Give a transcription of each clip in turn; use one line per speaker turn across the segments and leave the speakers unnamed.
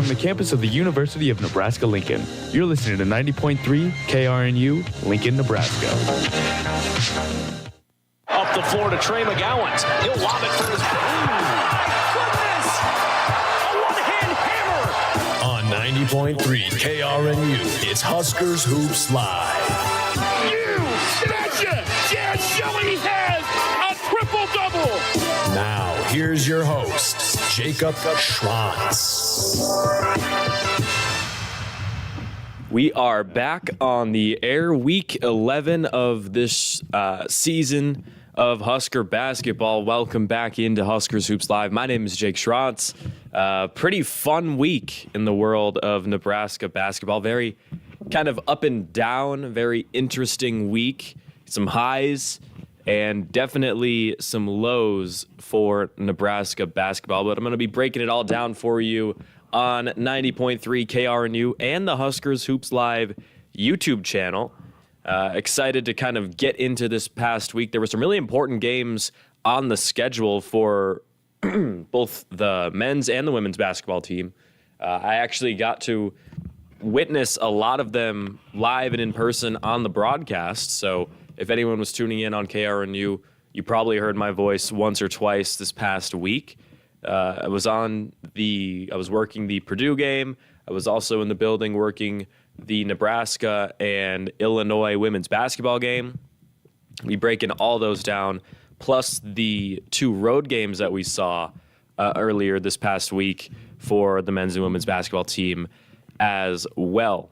from the campus of the University of Nebraska-Lincoln. You're listening to 90.3 KRNU, Lincoln, Nebraska.
Up the floor to Trey McGowan. He'll lob it for his...
On 90.3 KRNU, it's Huskers Hoops Live.
You betcha! Jazz Shelley has a triple-double!
Now, here's your host, Jacob Schwantz.
We are back on the air, week 11 of this season of Husker basketball. Welcome back into Huskers Hoops Live. My name is Jake Schwantz. Pretty fun week in the world of Nebraska basketball. Very kind of up and down, very interesting week. Some highs and definitely some lows for Nebraska basketball. But I'm going to be breaking it all down for you on 90.3 KRNU and the Huskers Hoops Live YouTube channel. Excited to kind of get into this past week. There were some really important games on the schedule for both the men's and the women's basketball team. I actually got to witness a lot of them live and in person on the broadcast. So if anyone was tuning in on KRNU, you probably heard my voice once or twice this past week. I was working the Purdue game. I was also in the building working the Nebraska and Illinois women's basketball game. We breaking all those down, plus the two road games that we saw earlier this past week for the men's and women's basketball team as well.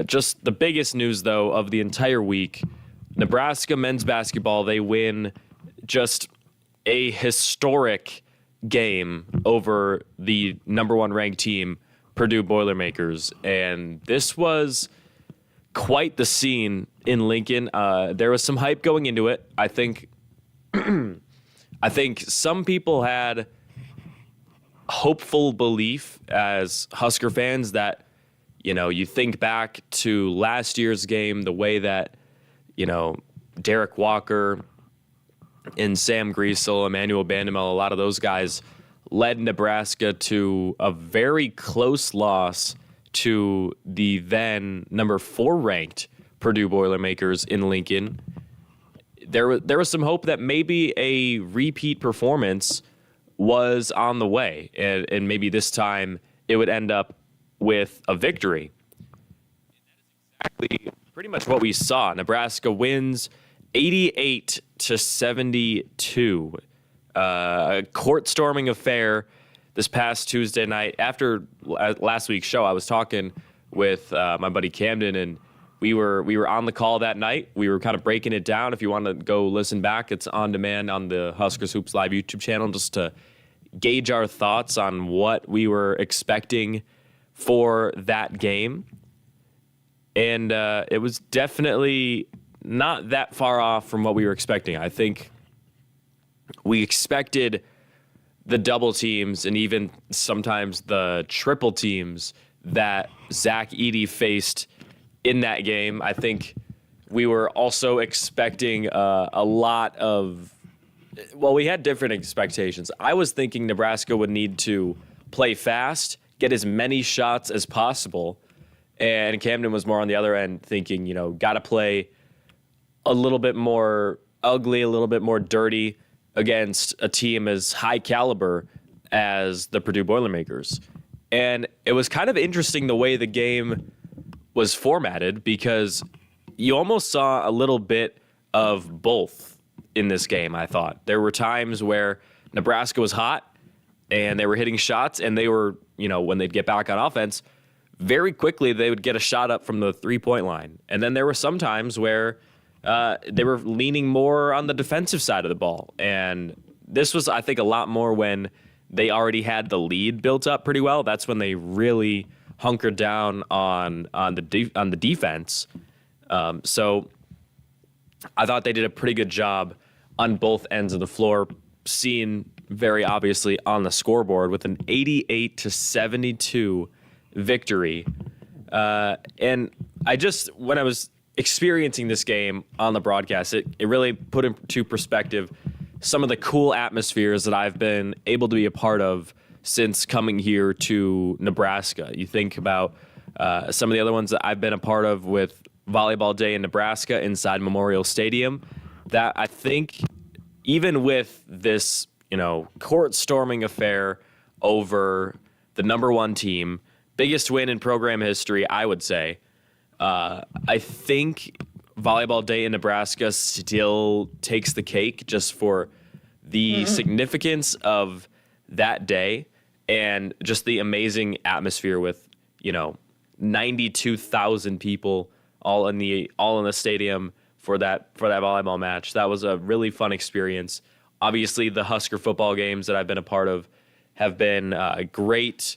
Just the biggest news, though, of the entire week, Nebraska men's basketball, they win just a historic game over the number one ranked team, Purdue Boilermakers. And this was quite the scene in Lincoln. There was some hype going into it. I think some people had hopeful belief as Husker fans that, you think back to last year's game, the way that, Derek Walker and Sam Griesel, Emmanuel Bandamel, a lot of those guys led Nebraska to a very close loss to the then number 4 ranked Purdue Boilermakers in Lincoln. There was some hope that maybe a repeat performance was on the way, and maybe this time it would end up with a victory. Exactly pretty much what we saw. Nebraska wins 88-72. A court-storming affair this past Tuesday night. After last week's show, I was talking with my buddy Camden, and we were on the call that night. We were kind of breaking it down. If you want to go listen back, it's on demand on the Huskers Hoops Live YouTube channel, just to gauge our thoughts on what we were expecting for that game. And it was definitely not that far off from what we were expecting. I think we expected the double teams and even sometimes the triple teams that Zach Edey faced in that game. I think we were also expecting a lot of, we had different expectations. I was thinking Nebraska would need to play fast, get as many shots as possible. And Camden was more on the other end thinking, got to play a little bit more ugly, a little bit more dirty against a team as high caliber as the Purdue Boilermakers. And it was kind of interesting the way the game was formatted, because you almost saw a little bit of both in this game, I thought. There were times where Nebraska was hot and they were hitting shots, and they were, when they'd get back on offense, very quickly they would get a shot up from the three-point line. And then there were some times where they were leaning more on the defensive side of the ball. And this was, I think, a lot more when they already had the lead built up pretty well. That's when they really hunkered down on the defense. So I thought they did a pretty good job on both ends of the floor, seen very obviously on the scoreboard with an 88-72 victory. And when I was experiencing this game on the broadcast, it really put into perspective some of the cool atmospheres that I've been able to be a part of since coming here to Nebraska. You think about some of the other ones that I've been a part of with Volleyball Day in Nebraska inside Memorial Stadium, that I think even with this, court storming affair over the number one team, biggest win in program history, I would say, I think Volleyball Day in Nebraska still takes the cake just for the significance of that day and just the amazing atmosphere with, 92,000 people all in the stadium for that volleyball match. That was a really fun experience. Obviously, the Husker football games that I've been a part of have been great,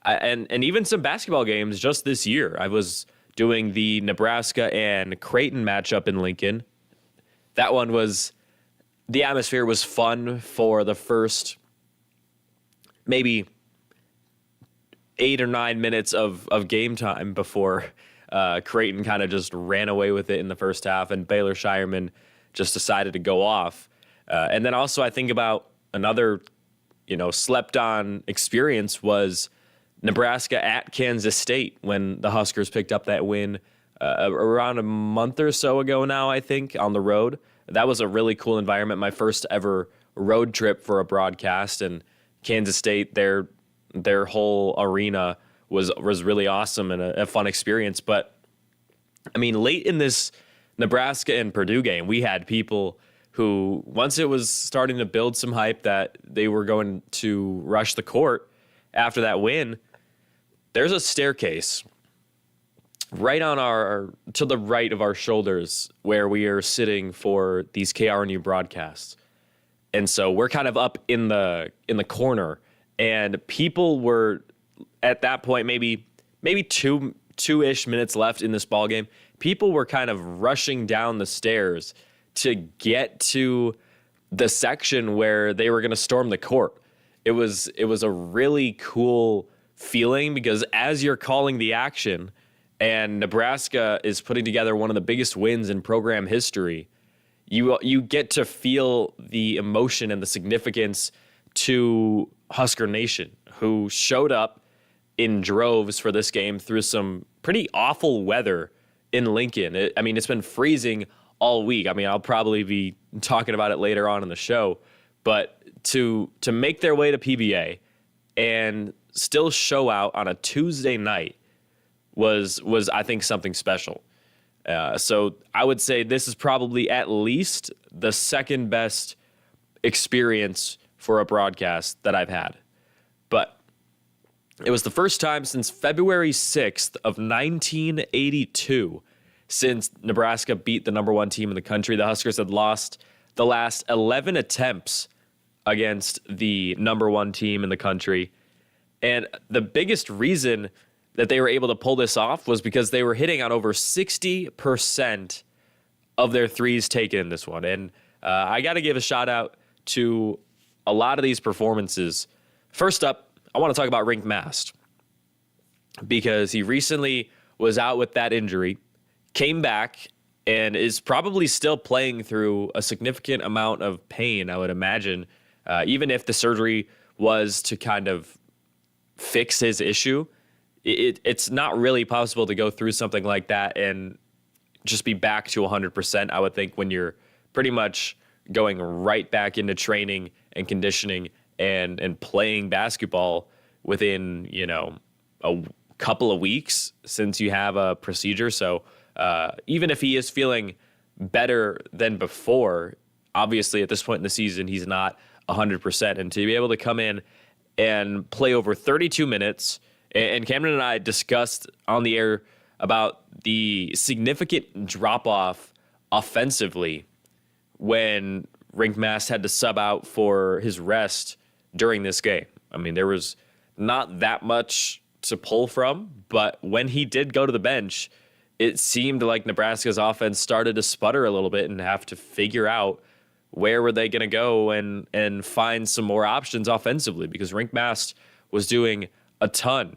and even some basketball games just this year. I was doing the Nebraska and Creighton matchup in Lincoln. That one the atmosphere was fun for the first maybe 8 or 9 minutes of game time before Creighton kind of just ran away with it in the first half, and Baylor Shireman just decided to go off. And then also I think about another, slept on experience was Nebraska at Kansas State when the Huskers picked up that win around a month or so ago now, I think, on the road. That was a really cool environment. My first ever road trip for a broadcast, and Kansas State, their whole arena was really awesome and a fun experience. But I mean, late in this Nebraska and Purdue game, we had people who, once it was starting to build some hype that they were going to rush the court after that win, there's a staircase right on to the right of our shoulders where we are sitting for these KRNU broadcasts. And so we're kind of up in the corner, and people were at that point, maybe two-ish minutes left in this ball game. People were kind of rushing down the stairs to get to the section where they were going to storm the court. It was a really cool feeling because as you're calling the action and Nebraska is putting together one of the biggest wins in program history, you get to feel the emotion and the significance to Husker Nation, who showed up in droves for this game through some pretty awful weather in Lincoln. It's been freezing all week. I'll probably be talking about it later on in the show, but to make their way to PBA and still show out on a Tuesday night was I think something special. So I would say this is probably at least the second best experience for a broadcast that I've had. But it was the first time since February 6th of 1982 since Nebraska beat the number one team in the country. The Huskers had lost the last 11 attempts against the number one team in the country. And the biggest reason that they were able to pull this off was because they were hitting on over 60% of their threes taken in this one. And I got to give a shout out to a lot of these performances. First up, I want to talk about Rink Mast because he recently was out with that injury, came back, and is probably still playing through a significant amount of pain, I would imagine, even if the surgery was to kind of fix his issue. It's not really possible to go through something like that and just be back to 100%, I would think, when you're pretty much going right back into training and conditioning and playing basketball within, a couple of weeks since you have a procedure. So even if he is feeling better than before, obviously at this point in the season, he's not 100%. And to be able to come in and play over 32 minutes, and Cameron and I discussed on the air about the significant drop-off offensively when Rink Mast had to sub out for his rest during this game. There was not that much to pull from, but when he did go to the bench, it seemed like Nebraska's offense started to sputter a little bit and have to figure out where were they going to go and find some more options offensively, because Rink Mast was doing a ton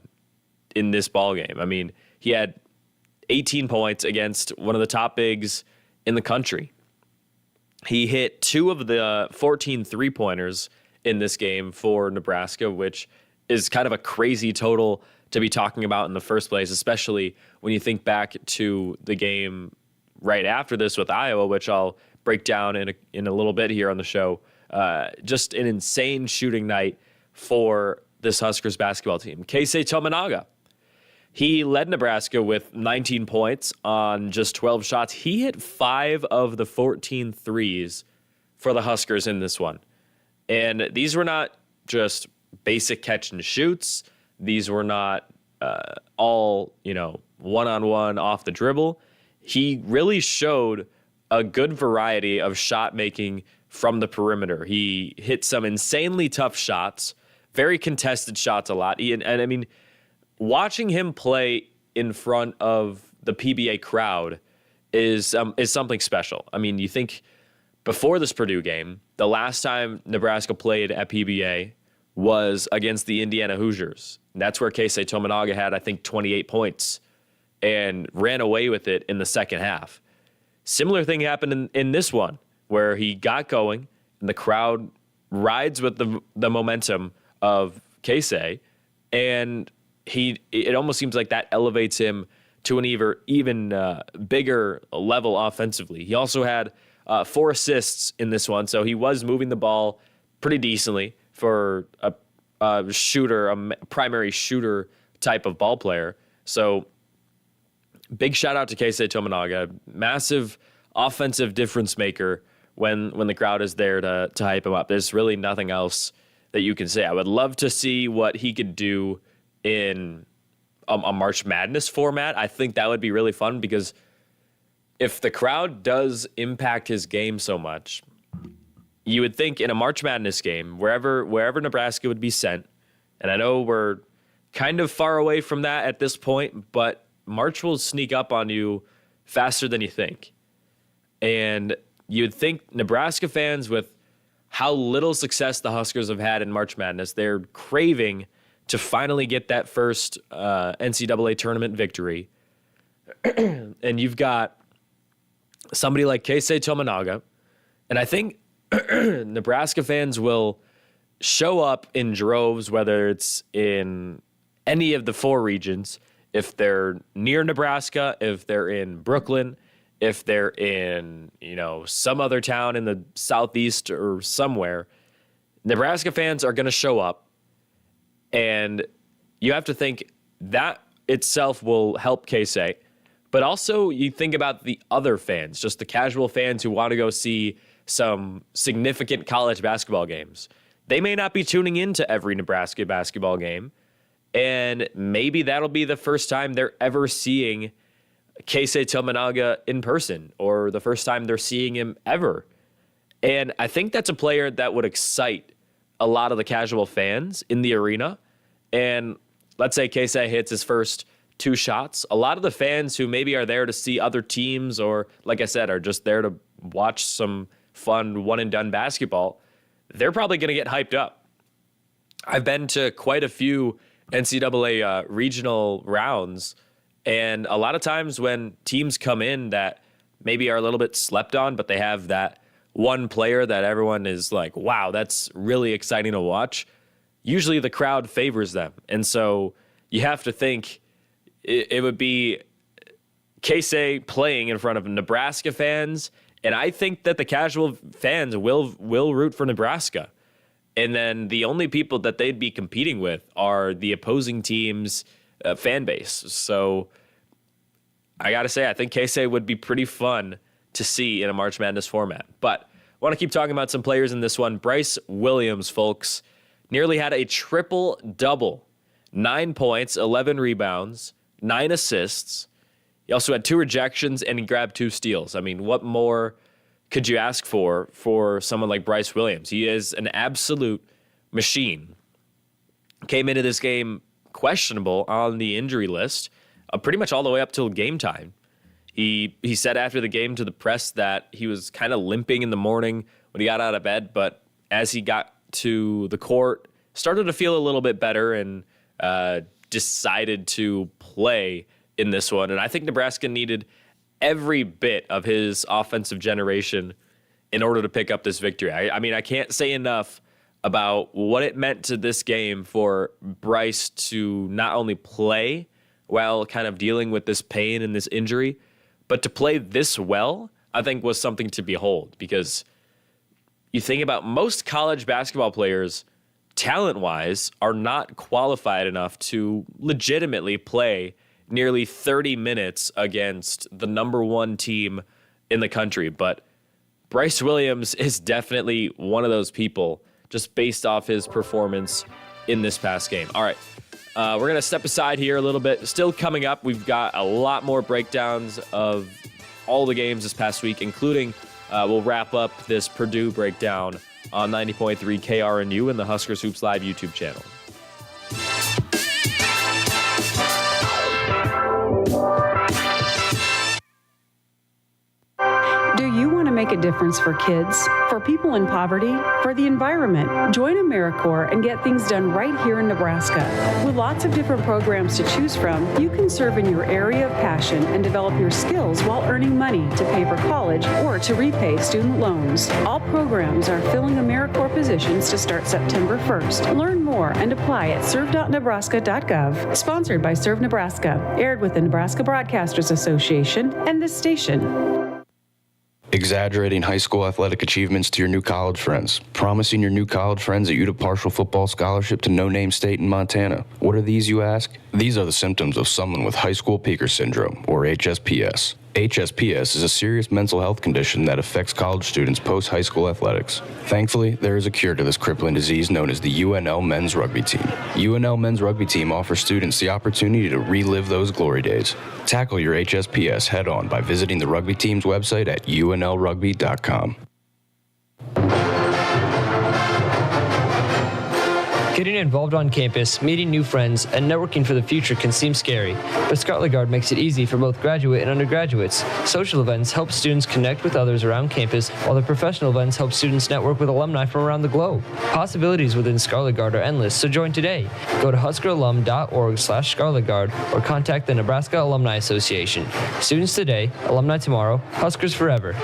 in this ball game. He had 18 points against one of the top bigs in the country. He hit 2 of the 14 three-pointers in this game for Nebraska, which is kind of a crazy total to be talking about in the first place, especially when you think back to the game right after this with Iowa, which I'll break down in a little bit here on the show. Just an insane shooting night for this Huskers basketball team. Keisei Tominaga, he led Nebraska with 19 points on just 12 shots. He hit 5 of the 14 threes for the Huskers in this one. And these were not just basic catch and shoots. These were not all, one-on-one off the dribble. He really showed a good variety of shot making from the perimeter. He hit some insanely tough shots, very contested shots a lot. And I mean, watching him play in front of the PBA crowd is something special. I mean, you think before this Purdue game, the last time Nebraska played at PBA was against the Indiana Hoosiers. And that's where Keisei Tominaga had, I think, 28 points and ran away with it in the second half. Similar thing happened in this one, where he got going and the crowd rides with the momentum of Keisei, and it almost seems like that elevates him to an even bigger level offensively. He also had 4 assists in this one, so he was moving the ball pretty decently for a shooter, a primary shooter type of ball player. So big shout out to Keisei Tominaga, massive offensive difference maker when the crowd is there to hype him up. There's really nothing else that you can say. I would love to see what he could do in a March Madness format. I think that would be really fun, because if the crowd does impact his game so much, you would think in a March Madness game, wherever Nebraska would be sent, and I know we're kind of far away from that at this point, but March will sneak up on you faster than you think. And you'd think Nebraska fans, with how little success the Huskers have had in March Madness, they're craving to finally get that first NCAA tournament victory. And you've got somebody like Keisei Tominaga, and I think Nebraska fans will show up in droves, whether it's in any of the 4 regions, if they're near Nebraska, if they're in Brooklyn, if they're in, some other town in the southeast or somewhere. Nebraska fans are going to show up, and you have to think that itself will help Keisei. But also you think about the other fans, just the casual fans who want to go see some significant college basketball games. They may not be tuning into every Nebraska basketball game, and maybe that'll be the first time they're ever seeing Keisei Tominaga in person, or the first time they're seeing him ever. And I think that's a player that would excite a lot of the casual fans in the arena. And let's say Keisei hits his first 2 shots. A lot of the fans who maybe are there to see other teams, or like I said, are just there to watch some fun one-and-done basketball, they're probably going to get hyped up. I've been to quite a few NCAA regional rounds, and a lot of times when teams come in that maybe are a little bit slept on, but they have that one player that everyone is like, wow, that's really exciting to watch, usually the crowd favors them. And so you have to think it would be Keisei playing in front of Nebraska fans, and I think that the casual fans will root for Nebraska. And then the only people that they'd be competing with are the opposing team's fan base. So I got to say, I think Keisei would be pretty fun to see in a March Madness format. But I want to keep talking about some players in this one. Bryce Williams, folks, nearly had a triple-double. 9 points, 11 rebounds, 9 assists. He also had 2 rejections, and he grabbed 2 steals. I mean, what more could you ask for someone like Bryce Williams? He is an absolute machine. Came into this game questionable on the injury list, pretty much all the way up till game time. He said after the game to the press that he was kind of limping in the morning when he got out of bed, but as he got to the court, started to feel a little bit better and decided to play in this one. And I think Nebraska needed every bit of his offensive generation in order to pick up this victory. I mean, I can't say enough about what it meant to this game for Bryce to not only play while kind of dealing with this pain and this injury, but to play this well, I think was something to behold, because you think about most college basketball players, talent-wise, are not qualified enough to legitimately play nearly 30 minutes against the number one team in the country. But Bryce Williams is definitely one of those people, just based off his performance in this past game. All right, we're going to step aside here a little bit. Still coming up, we've got a lot more breakdowns of all the games this past week, including we'll wrap up this Purdue breakdown on 90.3 KRNU and the Huskers Hoops Live YouTube channel.
Do you want to make a difference for kids, for people in poverty, for the environment? Join AmeriCorps and get things done right here in Nebraska. With lots of different programs to choose from, you can serve in your area of passion and develop your skills while earning money to pay for college or to repay student loans. All programs are filling AmeriCorps positions to start September 1st. Learn more and apply at serve.nebraska.gov. Sponsored by Serve Nebraska. Aired with the Nebraska Broadcasters Association and this station.
Exaggerating high school athletic achievements to your new college friends. Promising your new college friends that you a partial football scholarship to no-name state in Montana. What are these, you ask? These are the symptoms of someone with high school peaker syndrome, or HSPS. HSPS is a serious mental health condition that affects college students post-high school athletics. Thankfully, there is a cure to this crippling disease known as the UNL Men's Rugby Team. UNL Men's Rugby Team offers students the opportunity to relive those glory days. Tackle your HSPS head-on by visiting the rugby team's website at unlrugby.com.
Getting involved on campus, meeting new friends, and networking for the future can seem scary, but Scarlet Guard makes it easy for both graduate and undergraduates. Social events help students connect with others around campus, while the professional events help students network with alumni from around the globe. Possibilities within Scarlet Guard are endless, so join today. Go to huskeralum.org/Scarlet Guard or contact the Nebraska Alumni Association. Students today, alumni tomorrow, Huskers forever.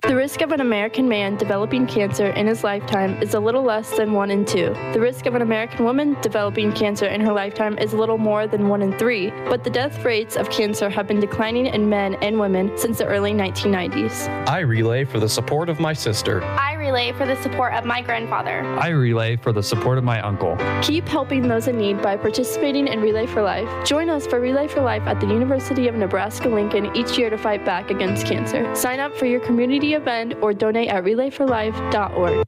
The risk of an American man developing cancer in his lifetime is a little less than 1 in 2. The risk of an American woman developing cancer in her lifetime is a little more than 1 in 3, but the death rates of cancer have been declining in men and women since the early 1990s.
I relay for the support of my sister.
I relay for the support of my grandfather.
I relay for the support of my uncle.
Keep helping those in need by participating in Relay for Life. Join us for Relay for Life at the University of Nebraska-Lincoln each year to fight back against cancer. Sign up for your community event or donate at relayforlife.org.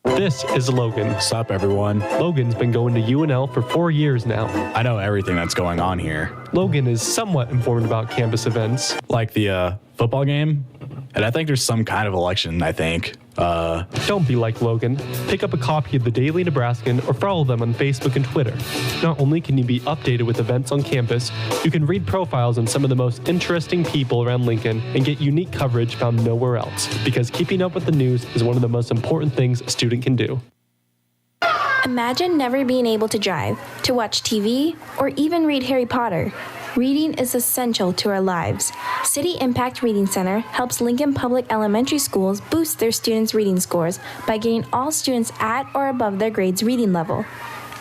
This is Logan.
What's up, everyone?
Logan's been going to UNL for 4 years now.
I know everything that's going on here.
Logan is somewhat informed about campus events.
Like the football game? And I think there's some kind of election, I think.
Don't be like Logan. Pick up a copy of the Daily Nebraskan or follow them on Facebook and Twitter. Not only can you be updated with events on campus, you can read profiles on some of the most interesting people around Lincoln and get unique coverage found nowhere else. Because keeping up with the news is one of the most important things a student can do.
Imagine never being able to drive, to watch TV, or even read Harry Potter. Reading is essential to our lives. City Impact Reading Center helps Lincoln Public Elementary Schools boost their students' reading scores by getting all students at or above their grade's reading level.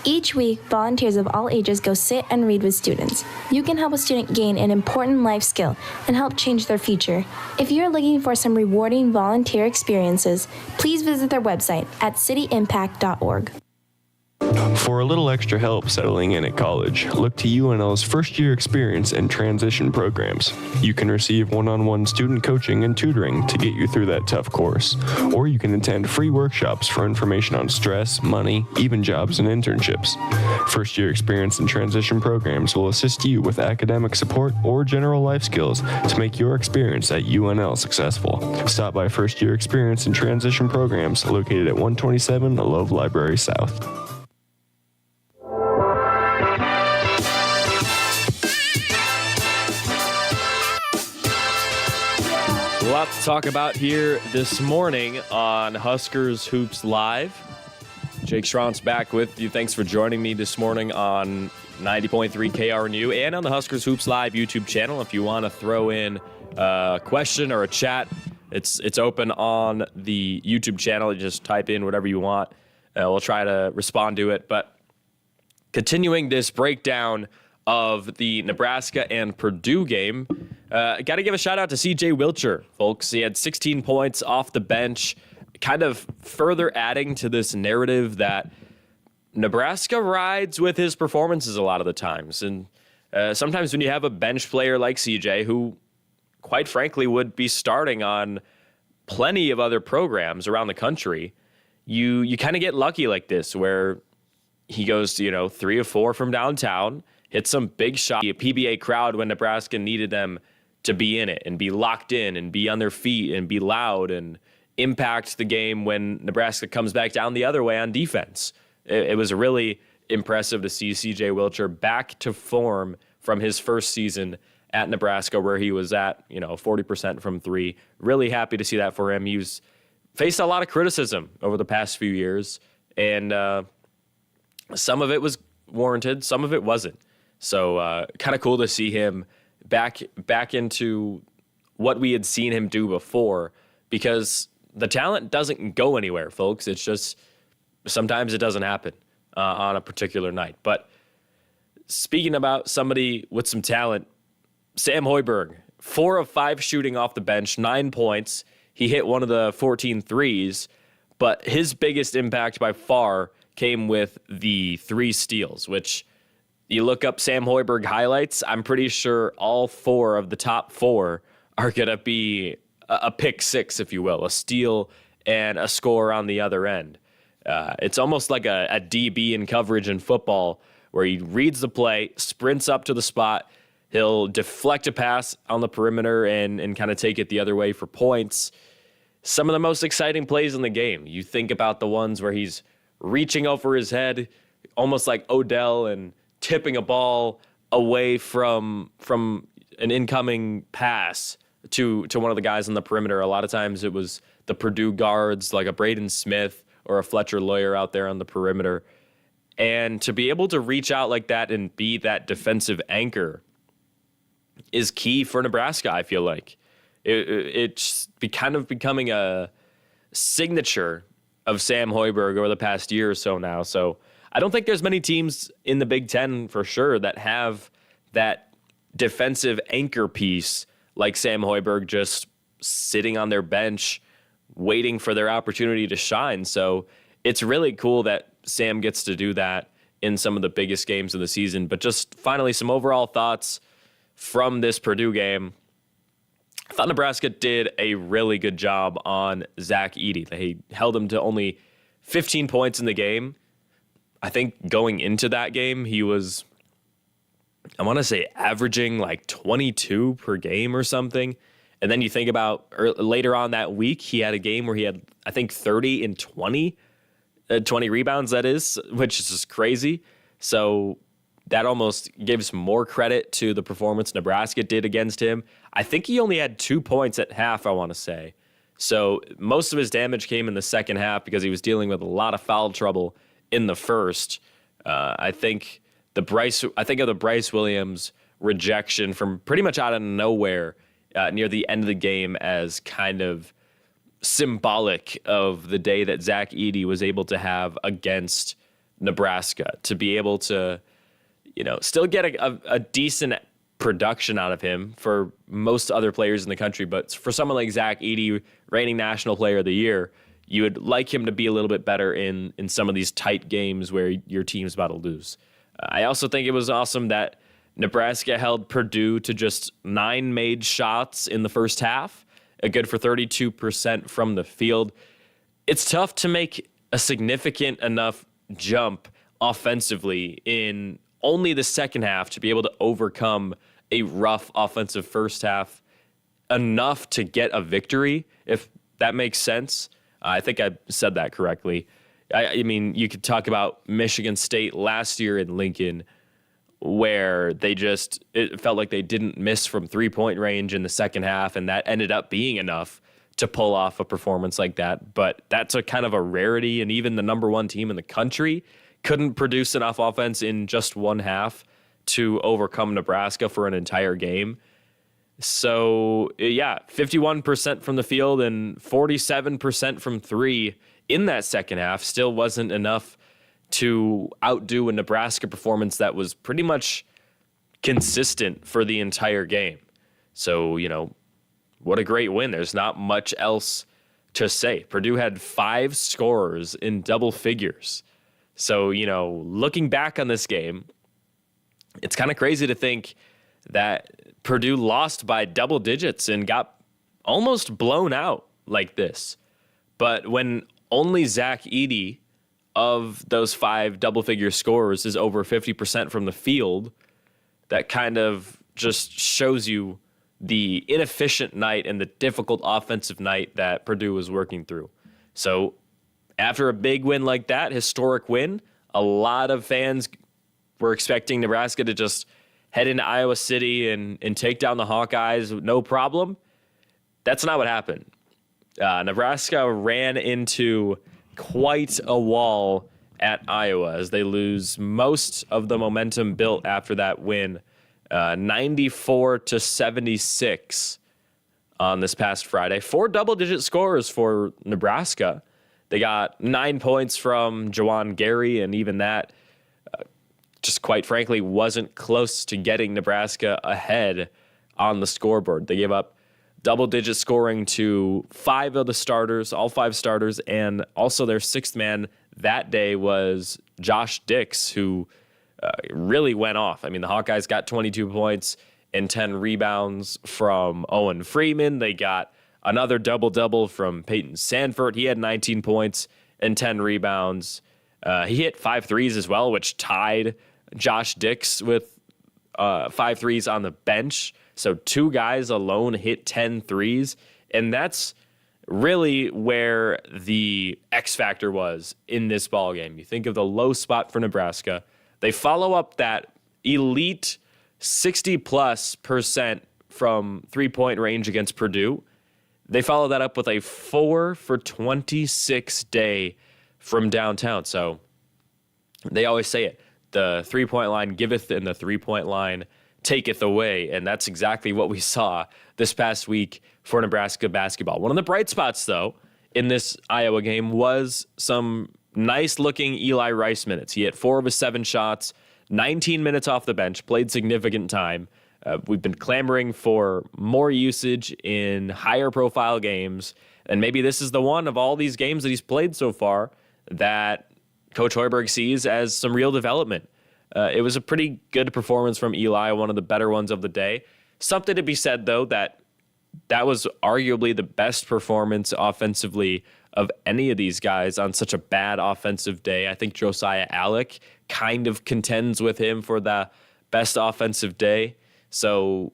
Each week, volunteers of all ages go sit and read with students. You can help a student gain an important life skill and help change their future. If you're looking for some rewarding volunteer experiences, please visit their website at cityimpact.org.
For a little extra help settling in at college, look to UNL's first-year experience and transition programs. You can receive one-on-one student coaching and tutoring to get you through that tough course, or you can attend free workshops for information on stress, money, even jobs and internships. First-year experience and transition programs will assist you with academic support or general life skills to make your experience at UNL successful. Stop by First-Year Experience and Transition Programs located at 127 Love Library South.
A lot to talk about here this morning on Huskers Hoops Live. Jake Schrontz back with you. Thanks for joining me this morning on 90.3 KRNU and on the Huskers Hoops Live YouTube channel. If you want to throw in a question or a chat It's open on the YouTube channel. You just type in whatever you want. We'll try to respond to it. But continuing this breakdown of the Nebraska and Purdue game, got to give a shout out to CJ Wilcher, folks. He had 16 points off the bench, kind of further adding to this narrative that Nebraska rides with his performances a lot of the times. And sometimes when you have a bench player like CJ, who quite frankly would be starting on plenty of other programs around the country, you kind of get lucky like this, where he goes, 3 of 4 from downtown, hits some big shot, a PBA crowd when Nebraska needed them to be in it and be locked in and be on their feet and be loud and impact the game when Nebraska comes back down the other way on defense. It was really impressive to see CJ Wilcher back to form from his first season at Nebraska, where he was at, 40% from 3. Really happy to see that for him. He's faced a lot of criticism over the past few years, and some of it was warranted, some of it wasn't. So kind of cool to see him back into what we had seen him do before, because the talent doesn't go anywhere, folks. It's just sometimes it doesn't happen on a particular night. But speaking about somebody with some talent, Sam Hoiberg, 4 of 5 shooting off the bench, 9 points. He hit one of the 14 threes, but his biggest impact by far came with the 3 steals, which you look up Sam Hoiberg highlights, I'm pretty sure all 4 of the top 4 are going to be a pick 6, if you will, a steal and a score on the other end. It's almost like a DB in coverage in football, where he reads the play, sprints up to the spot, he'll deflect a pass on the perimeter and kind of take it the other way for points. Some of the most exciting plays in the game. You think about the ones where he's reaching over his head, almost like Odell, and tipping a ball away from an incoming pass to one of the guys on the perimeter. A lot of times it was the Purdue guards, like a Braden Smith or a Fletcher Lawyer out there on the perimeter. And to be able to reach out like that and be that defensive anchor is key for Nebraska, I feel like. It's kind of becoming a signature of Sam Hoiberg over the past year or so now. So I don't think there's many teams in the Big Ten for sure that have that defensive anchor piece like Sam Hoiberg, just sitting on their bench waiting for their opportunity to shine. So it's really cool that Sam gets to do that in some of the biggest games of the season. But just finally, some overall thoughts from this Purdue game. I thought Nebraska did a really good job on Zach Edey. They held him to only 15 points in the game. I think going into that game, he was, I want to say, averaging like 22 per game or something. And then you think about later on that week, he had a game where he had, I think, 30 and 20 rebounds, that is, which is just crazy. So that almost gives more credit to the performance Nebraska did against him. I think he only had 2 points at half, I want to say. So most of his damage came in the second half because he was dealing with a lot of foul trouble in the first. I think of the Bryce Williams rejection from pretty much out of nowhere near the end of the game as kind of symbolic of the day that Zach Edey was able to have against Nebraska, to be able to, still get a decent production out of him for most other players in the country. But for someone like Zach Edey, reigning National Player of the Year, you would like him to be a little bit better in some of these tight games where your team's about to lose. I also think it was awesome that Nebraska held Purdue to just 9 made shots in the first half, good for 32% from the field. It's tough to make a significant enough jump offensively in only the second half to be able to overcome a rough offensive first half enough to get a victory, if that makes sense. I think I said that correctly. I mean, you could talk about Michigan State last year in Lincoln, where it felt like they didn't miss from 3-point range in the second half, and that ended up being enough to pull off a performance like that. But that's a kind of a rarity, and even the number 1 team in the country couldn't produce enough offense in just one half to overcome Nebraska for an entire game. So, yeah, 51% from the field and 47% from three in that second half still wasn't enough to outdo a Nebraska performance that was pretty much consistent for the entire game. So, what a great win. There's not much else to say. Purdue had 5 scorers in double figures. So, looking back on this game, it's kind of crazy to think that Purdue lost by double digits and got almost blown out like this. But when only Zach Edey of those 5 double-figure scorers is over 50% from the field, that kind of just shows you the inefficient night and the difficult offensive night that Purdue was working through. So after a big win like that, historic win, a lot of fans were expecting Nebraska to just head into Iowa City and take down the Hawkeyes, no problem. That's not what happened. Nebraska ran into quite a wall at Iowa as they lose most of the momentum built after that win, 94-76 on this past Friday. 4 double-digit scores for Nebraska. They got 9 points from Juwan Gary, and even that just quite frankly wasn't close to getting Nebraska ahead on the scoreboard. They gave up double-digit scoring to 5 of the starters, all 5 starters, and also their 6th man that day was Josh Dix, who really went off. I mean, the Hawkeyes got 22 points and 10 rebounds from Owen Freeman. They got another double-double from Peyton Sanford. He had 19 points and 10 rebounds. He hit 5 threes as well, which tied Josh Dix with 5 threes on the bench. So 2 guys alone hit 10 threes. And that's really where the X factor was in this ball game. You think of the low spot for Nebraska. They follow up that elite 60+% from 3-point range against Purdue. They follow that up with a 4 for 26 day from downtown. So they always say it. The 3-point line giveth and the 3-point line taketh away. And that's exactly what we saw this past week for Nebraska basketball. One of the bright spots, though, in this Iowa game was some nice-looking Eli Rice minutes. He hit 4 of his 7 shots, 19 minutes off the bench, played significant time. We've been clamoring for more usage in higher-profile games, and maybe this is the one of all these games that he's played so far that Coach Hoiberg sees as some real development. It was a pretty good performance from Eli, one of the better ones of the day. Something to be said, though, that was arguably the best performance offensively of any of these guys on such a bad offensive day. I think Josiah Allick kind of contends with him for the best offensive day. So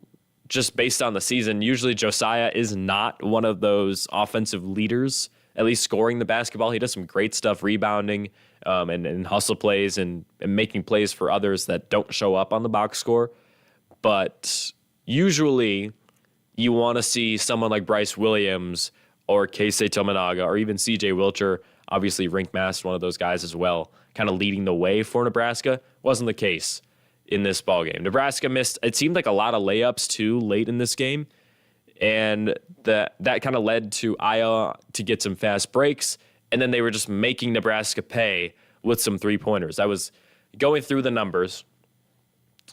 just based on the season, usually Josiah is not one of those offensive leaders, at least scoring the basketball. He does some great stuff rebounding and hustle plays and making plays for others that don't show up on the box score. But usually you want to see someone like Bryce Williams or Keisei Tominaga or even CJ Wilcher, obviously Rink Mast, one of those guys as well, kind of leading the way for Nebraska. Wasn't the case in this ballgame. Nebraska missed, it seemed like a lot of layups too late in this game. And that kind of led to Iowa to get some fast breaks. And then they were just making Nebraska pay with some 3-pointers. I was going through the numbers.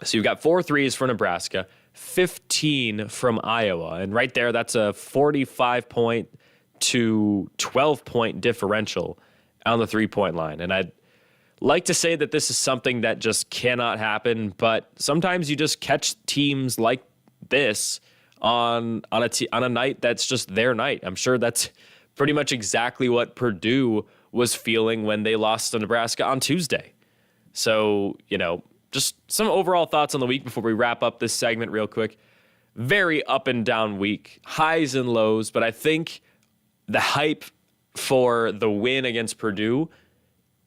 So you've got 4 threes for Nebraska, 15 from Iowa. And right there, that's a 45-point to 12-point differential on the 3-point line. And I'd like to say that this is something that just cannot happen, but sometimes you just catch teams like this on a night that's just their night. I'm sure that's pretty much exactly what Purdue was feeling when they lost to Nebraska on Tuesday. So, just some overall thoughts on the week before we wrap up this segment real quick. Very up and down week, highs and lows, but I think the hype for the win against Purdue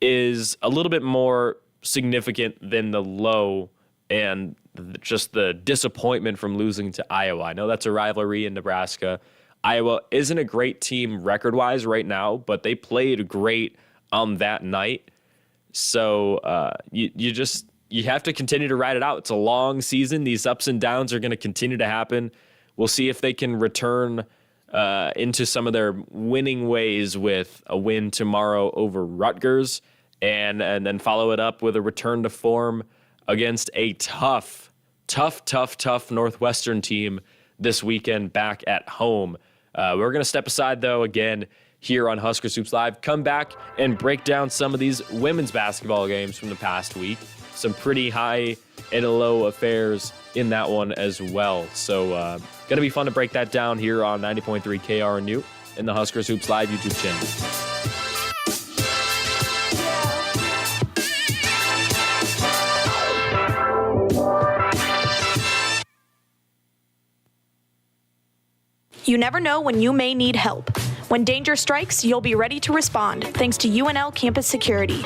is a little bit more significant than the low and just the disappointment from losing to Iowa. I know that's a rivalry in Nebraska. Iowa isn't a great team record-wise right now, but they played great on that night. So you have to continue to ride it out. It's a long season. These ups and downs are going to continue to happen we'll see if they can return into some of their winning ways with a win tomorrow over Rutgers, and then follow it up with a return to form against a tough Northwestern team this weekend back at home. We're going to step aside, though, again, here on Huskers Hoops Live. Come back and break down some of these women's basketball games from the past week. Some pretty high and low affairs in that one as well. So going to be fun to break that down here on 90.3 KRNU in the Huskers Hoops Live YouTube channel.
You never know when you may need help. When danger strikes, you'll be ready to respond, thanks to UNL Campus Security.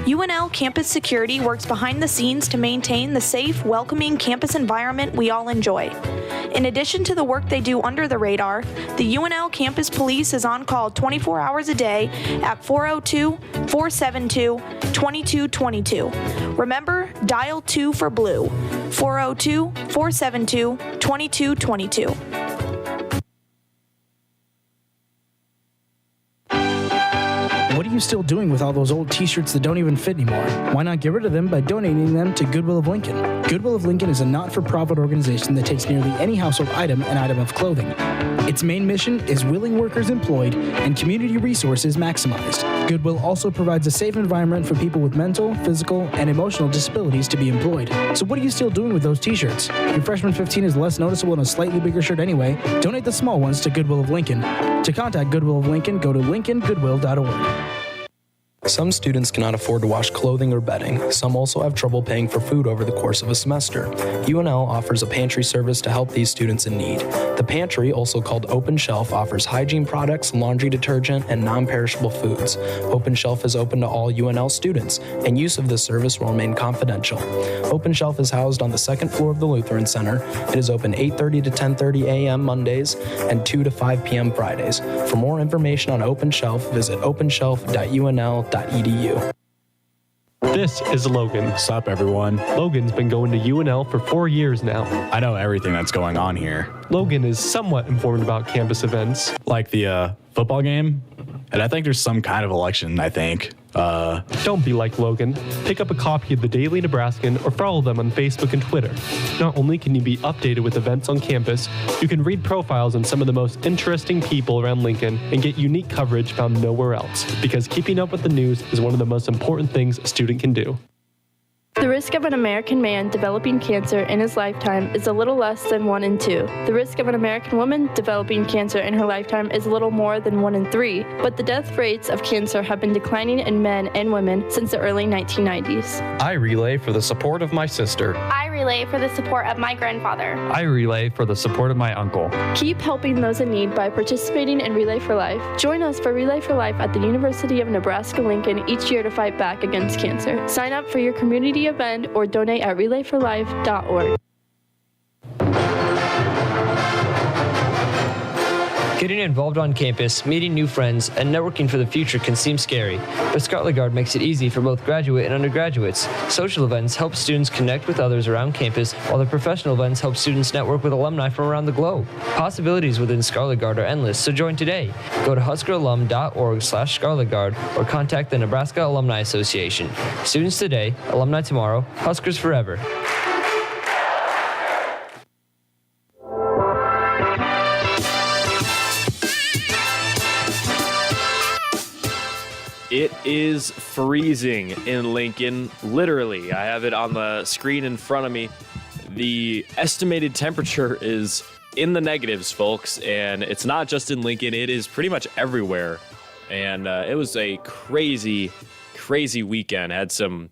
UNL Campus Security works behind the scenes to maintain the safe, welcoming campus environment we all enjoy. In addition to the work they do under the radar, the UNL Campus Police is on call 24 hours a day at 402-472-2222. Remember, dial 2 for blue, 402-472-2222.
What are you still doing with all those old t-shirts that don't even fit anymore? Why not get rid of them by donating them to Goodwill of Lincoln? Goodwill of Lincoln is a not-for-profit organization that takes nearly any household item and item of clothing. Its main mission is willing workers employed and community resources maximized. Goodwill also provides a safe environment for people with mental, physical, and emotional disabilities to be employed. So what are you still doing with those t-shirts? Your freshman 15 is less noticeable in a slightly bigger shirt anyway. Donate the small ones to Goodwill of Lincoln. To contact Goodwill of Lincoln, go to lincolngoodwill.org.
Some students cannot afford to wash clothing or bedding. Some also have trouble paying for food over the course of a semester. UNL offers a pantry service to help these students in need. The pantry, also called Open Shelf, offers hygiene products, laundry detergent, and non-perishable foods. Open Shelf is open to all UNL students, and use of this service will remain confidential. Open Shelf is housed on the second floor of the Lutheran Center. It is open 8:30 to 10:30 a.m. Mondays and 2 to 5 p.m. Fridays. For more information on Open Shelf, visit openshelf.unl.edu.
This is Logan.
What's up, everyone?
Logan's been going to UNL for 4 years now.
I know everything that's going on here.
Logan is somewhat informed about campus events.
Like the football game, and I think there's some kind of election, I think.
Don't be like Logan. Pick up a copy of the Daily Nebraskan or follow them on Facebook and Twitter. Not only can you be updated with events on campus, you can read profiles on some of the most interesting people around Lincoln and get unique coverage found nowhere else, because keeping up with the news is one of the most important things a student can do.
The risk of an American man developing cancer in his lifetime is a little less than 1 in 2. The risk of an American woman developing cancer in her lifetime is a little more than 1 in 3, but the death rates of cancer have been declining in men and women since the early 1990s.
I relay for the support of my sister.
I relay for the support of my grandfather.
I relay for the support of my uncle.
Keep helping those in need by participating in Relay for Life. Join us for Relay for Life at the University of Nebraska-Lincoln each year to fight back against cancer. Sign up for your community event or donate at relayforlife.org.
Getting involved on campus, meeting new friends, and networking for the future can seem scary, but Scotland Guard makes it easy for both graduate and undergraduates. Social events help students connect with others around campus, while the professional events help students network with alumni from around the globe. Possibilities within Scarlet Guard are endless, so join today. Go to huskeralum.org/scarletguard or contact the Nebraska Alumni Association. Students today, alumni tomorrow, Huskers forever.
It is freezing in Lincoln. Literally, I have it on the screen in front of me. The estimated temperature is in the negatives, folks, and it's not just in Lincoln. It is pretty much everywhere. And it was a crazy, crazy weekend. Had some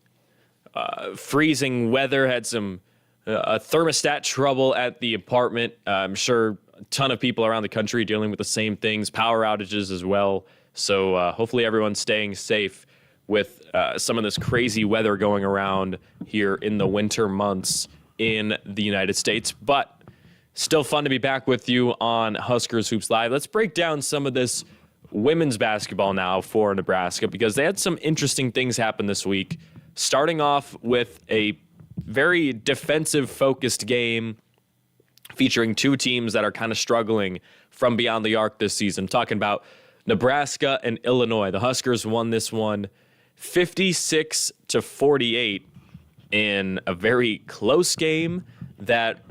freezing weather, had some thermostat trouble at the apartment. I'm sure a ton of people around the country dealing with the same things, power outages as well. So hopefully everyone's staying safe with some of this crazy weather going around here in the winter months in the United States. But still fun to be back with you on Huskers Hoops Live. Let's break down some of this women's basketball now for Nebraska, because they had some interesting things happen this week, starting off with a very defensive-focused game featuring two teams that are kind of struggling from beyond the arc this season. I'm talking about Nebraska and Illinois. The Huskers won this one 56-48 in a very close game that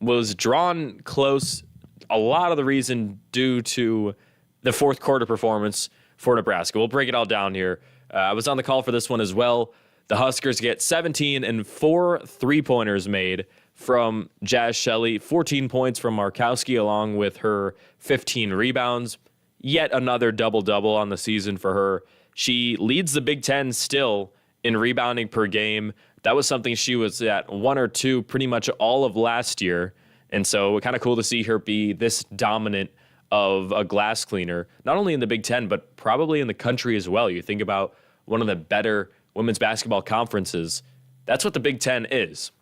was drawn close. A lot of the reason due to the fourth quarter performance for Nebraska. We'll break it all down here. I was on the call for this one as well. The Huskers get 17 and 4 3-pointers made from Jazz Shelley, 14 points from Markowski along with her 15 rebounds. Yet another double-double on the season for her. She leads the Big Ten still in rebounding per game. That was something she was at 1 or 2 pretty much all of last year. And so kind of cool to see her be this dominant of a glass cleaner, not only in the Big Ten, but probably in the country as well. You think about one of the better women's basketball conferences. That's what the Big Ten is.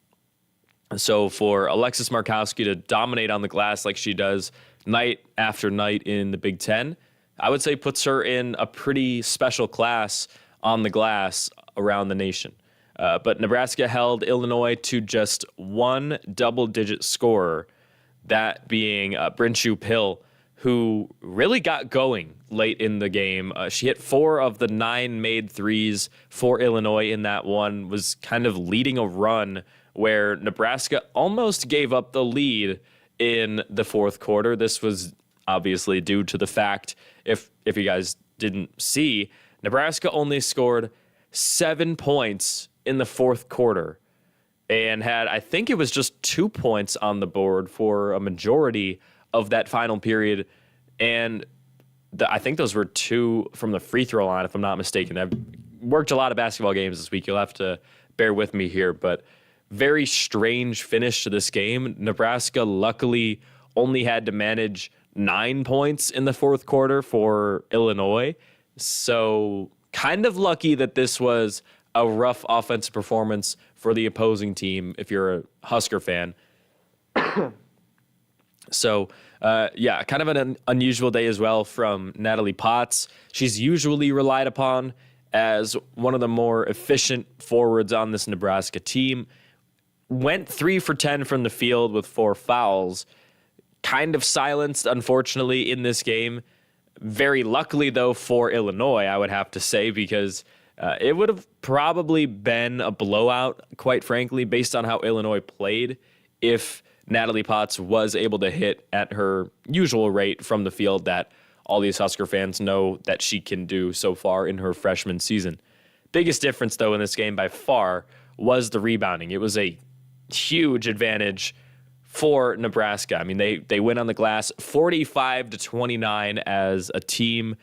So for Alexis Markowski to dominate on the glass like she does night after night in the Big Ten, I would say puts her in a pretty special class on the glass around the nation. But Nebraska held Illinois to just one double-digit scorer, that being Brinshu Pill, who really got going late in the game. She hit 4 of the 9 made threes for Illinois in that one, was kind of leading a run where Nebraska almost gave up the lead in the fourth quarter. This was obviously due to the fact, if you guys didn't see, Nebraska only scored 7 points in the fourth quarter and had, I think it was just 2 points on the board for a majority of that final period. And I think those were 2 from the free throw line, if I'm not mistaken. I've worked a lot of basketball games this week. You'll have to bear with me here, but very strange finish to this game. Nebraska luckily only had to manage 9 points in the fourth quarter for Illinois. So kind of lucky that this was a rough offensive performance for the opposing team if you're a Husker fan. So, kind of an unusual day as well from Natalie Potts. She's usually relied upon as one of the more efficient forwards on this Nebraska team. Went 3 for 10 from the field with 4 fouls. Kind of silenced, unfortunately, in this game. Very luckily, though, for Illinois, I would have to say, because it would have probably been a blowout, quite frankly, based on how Illinois played, if Natalie Potts was able to hit at her usual rate from the field that all these Husker fans know that she can do so far in her freshman season. Biggest difference, though, in this game by far was the rebounding. It was a huge advantage for Nebraska. I mean, they went on the glass 45-29 as a team.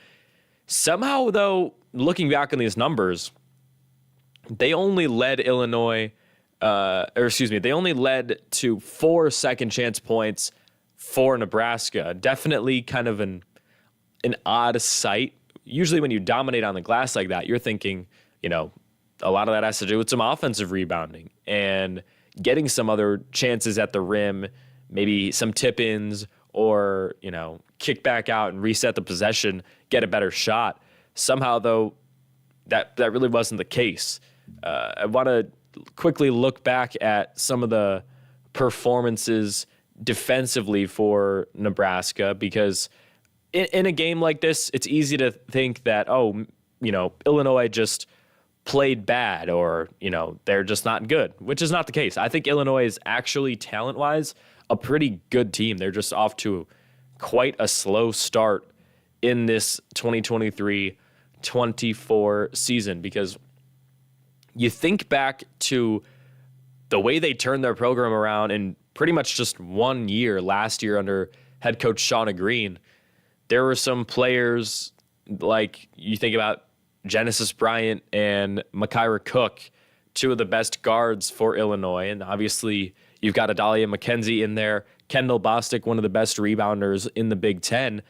Somehow, though, looking back on these numbers, they only led they only led to 4 second chance points for Nebraska. Definitely kind of an odd sight. Usually when you dominate on the glass like that, you're thinking, a lot of that has to do with some offensive rebounding and getting some other chances at the rim, maybe some tip-ins or, kick back out and reset the possession, get a better shot. Somehow, though, that really wasn't the case. I want to quickly look back at some of the performances defensively for Nebraska, because in a game like this, it's easy to think that, Illinois just played bad or, they're just not good, which is not the case. I think Illinois is actually, talent-wise, a pretty good team. They're just off to quite a slow start in this 2023-24 season, because you think back to the way they turned their program around in pretty much just 1 year, last year under head coach Shauna Green. There were some players, like you think about Genesis Bryant and Makira Cook, 2 of the best guards for Illinois. And obviously you've got Adalia McKenzie in there, Kendall Bostic, one of the best rebounders in the Big Ten.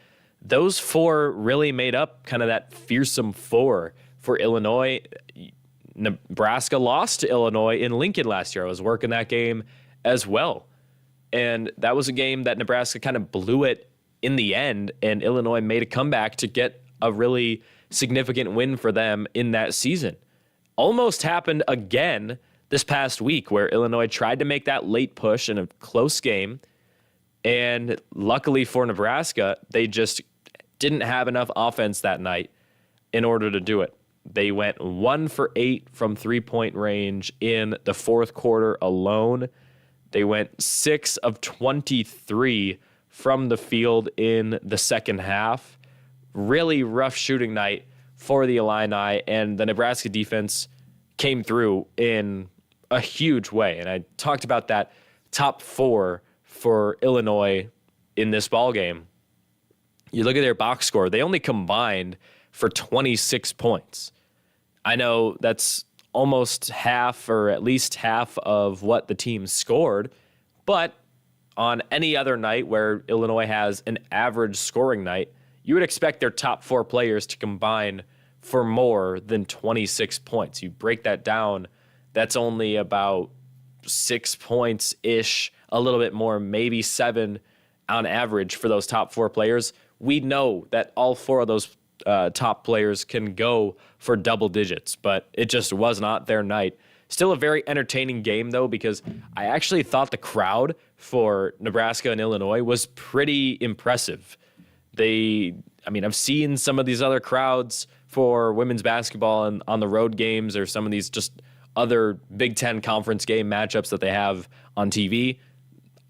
Those 4 really made up kind of that fearsome 4 for Illinois. Nebraska lost to Illinois in Lincoln last year. I was working that game as well. And that was a game that Nebraska kind of blew it in the end, and Illinois made a comeback to get a really significant win for them in that season. Almost happened again this past week, where Illinois tried to make that late push in a close game, And luckily for Nebraska, they just didn't have enough offense that night in order to do it. They went 1 for 8 from three-point range in the fourth quarter alone. They went 6 of 23 from the field in the second half. Really rough shooting night for the Illini, and the Nebraska defense came through in a huge way. And I talked about that top 4 for Illinois in this ballgame. You look at their box score, they only combined for 26 points. I know that's almost half or at least half of what the team scored, but on any other night where Illinois has an average scoring night, you would expect their top 4 players to combine for more than 26 points. You break that down, that's only about 6 points-ish, a little bit more, maybe 7 on average for those top 4 players. We know that all 4 of those top players can go for double digits, but it just was not their night. Still a very entertaining game, though, because I actually thought the crowd for Nebraska and Illinois was pretty impressive. I've seen some of these other crowds for women's basketball and on the road games or some of these just other Big Ten conference game matchups that they have on TV.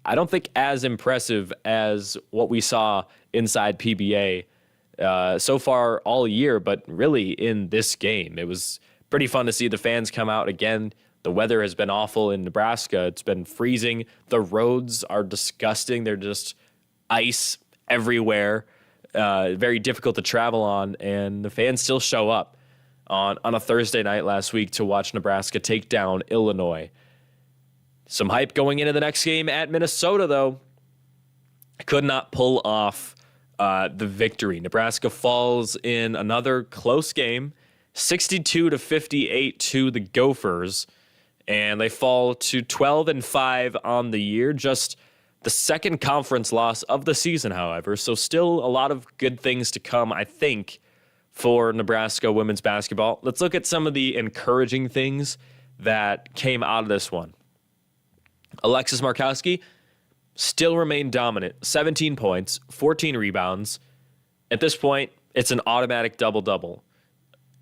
I don't think as impressive as what we saw inside PBA so far all year, but really in this game. It was pretty fun to see the fans come out again. The weather has been awful in Nebraska. It's been freezing. The roads are disgusting. They're just ice everywhere. Very difficult to travel on, and the fans still show up on a Thursday night last week to watch Nebraska take down Illinois. Some hype going into the next game at Minnesota, though. Could not pull off the victory. Nebraska falls in another close game, 62-58 to the Gophers, and they fall to 12-5 on the year. Just the second conference loss of the season, however, so still a lot of good things to come, I think, for Nebraska women's basketball. Let's look at some of the encouraging things that came out of this one. Alexis Markowski still remained dominant. 17 points, 14 rebounds. At this point, it's an automatic double-double.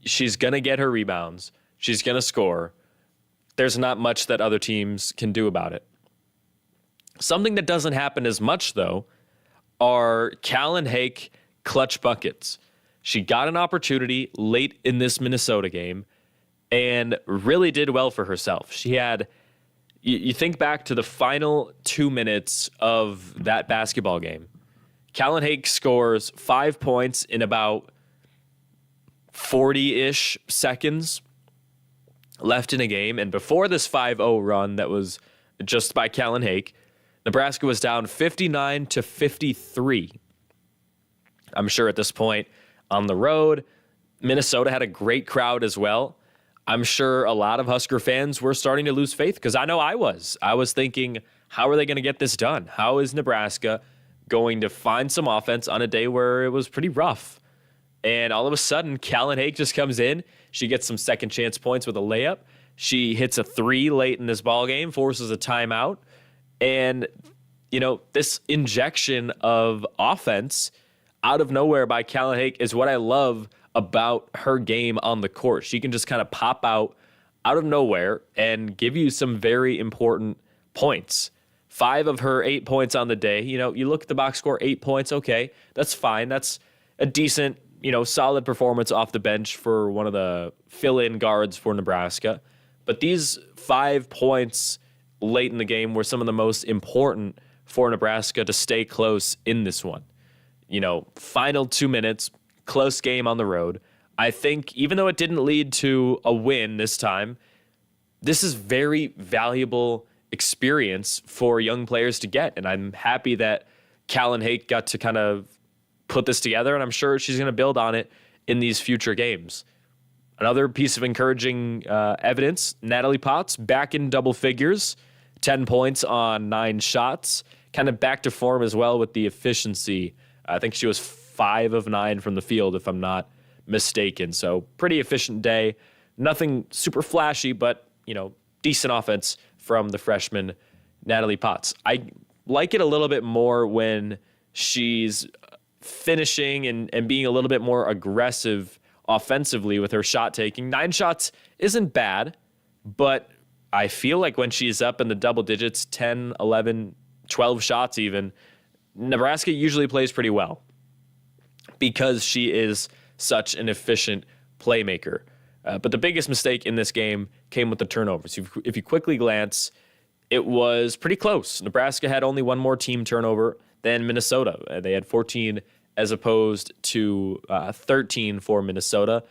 She's going to get her rebounds. She's going to score. There's not much that other teams can do about it. Something that doesn't happen as much, though, are Callan Hake clutch buckets. She got an opportunity late in this Minnesota game and really did well for herself. She had, you think back to the final 2 minutes of that basketball game. Callan Hake scores 5 points in about 40-ish seconds left in a game. And before this 5-0 run that was just by Callan Hake, Nebraska was down 59-53. I'm sure at this point on the road, Minnesota had a great crowd as well. I'm sure a lot of Husker fans were starting to lose faith because I know I was. I was thinking, how are they going to get this done? How is Nebraska going to find some offense on a day where it was pretty rough? And all of a sudden, Callan Hake just comes in. She gets some second chance points with a layup. She hits a 3 late in this ballgame, forces a timeout. And, this injection of offense out of nowhere by Callan Hake is what I love about her game on the court. She can just kind of pop out of nowhere and give you some very important points. 5 of her 8 points on the day. You look at the box score, 8 points. Okay, that's fine. That's a decent, solid performance off the bench for one of the fill-in guards for Nebraska. But these 5 points late in the game were some of the most important for Nebraska to stay close in this one. Final 2 minutes, close game on the road. I think even though it didn't lead to a win this time, this is very valuable experience for young players to get. And I'm happy that Callan Hake got to kind of put this together, and I'm sure she's going to build on it in these future games. Another piece of encouraging evidence, Natalie Potts back in double figures, 10 points on 9 shots, kind of back to form as well with the efficiency. I think she was 5 of 9 from the field, if I'm not mistaken. So pretty efficient day. Nothing super flashy, but, decent offense from the freshman Natalie Potts. I like it a little bit more when she's finishing and being a little bit more aggressive offensively with her shot taking. 9 shots isn't bad, but I feel like when she's up in the double digits, 10, 11, 12 shots even, Nebraska usually plays pretty well because she is such an efficient playmaker. But the biggest mistake in this game came with the turnovers. If you quickly glance, it was pretty close. Nebraska had only one more team turnover than Minnesota. They had 14 as opposed to 13 for Minnesota.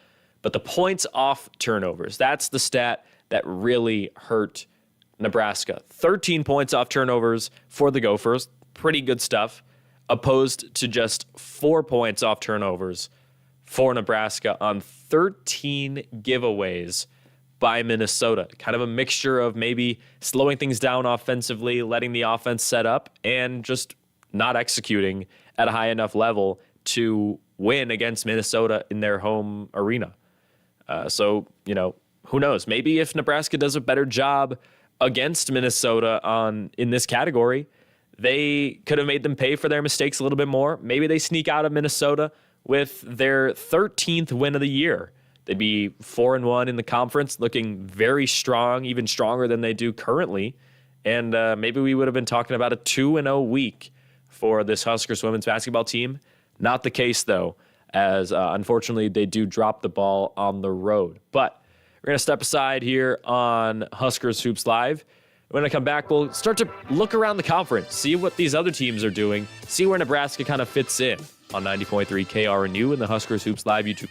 But the points off turnovers, that's the stat that really hurt Nebraska. 13 points off turnovers for the Gophers. Pretty good stuff. Opposed to just 4 points off turnovers for Nebraska on 13 giveaways by Minnesota. Kind of a mixture of maybe slowing things down offensively, letting the offense set up, and just not executing at a high enough level to win against Minnesota in their home arena. So, who knows? Maybe if Nebraska does a better job against Minnesota in this category, they could have made them pay for their mistakes a little bit more. Maybe they sneak out of Minnesota with their 13th win of the year. They'd be 4-1 in the conference, looking very strong, even stronger than they do currently. And maybe we would have been talking about a 2-0 week for this Huskers women's basketball team. Not the case, though, as unfortunately they do drop the ball on the road. But we're going to step aside here on Huskers Hoops Live. When I come back, we'll start to look around the conference, see what these other teams are doing, see where Nebraska kind of fits in on 90.3 KRNU and the Huskers Hoops Live YouTube.